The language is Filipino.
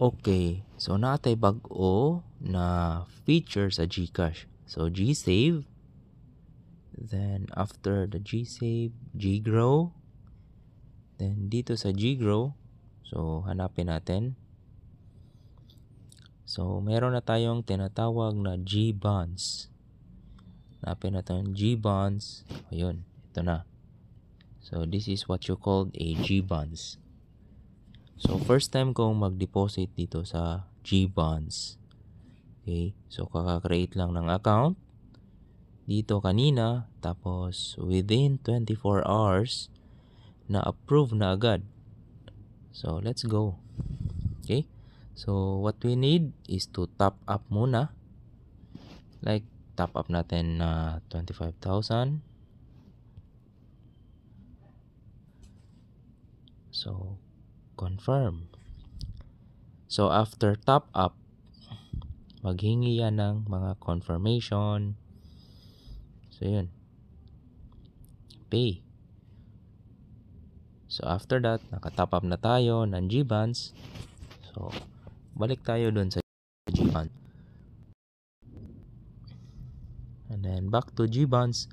Okay, so natay bag-o na feature sa GCash. So GSave, then after the GSave, GGrow, then dito sa GGrow, so hanapin natin. So meron na tayong tinatawag na GBonds. Hanapin natin GBonds. Ayun, ito na. So this is what you called a GBonds. So first time kong mag-deposit dito sa GBonds. Okay, so kaka-create lang ng account dito kanina, tapos within 24 hours na-approve na agad. So let's go. Okay, so what we need is to top up muna. Like top up natin na 25,000. So confirm. So after top up, maghingi yan ng mga confirmation. So yun, pay. So after that, nakatop up na tayo ng GBonds. So balik tayo dun sa GBonds. And then back to GBonds.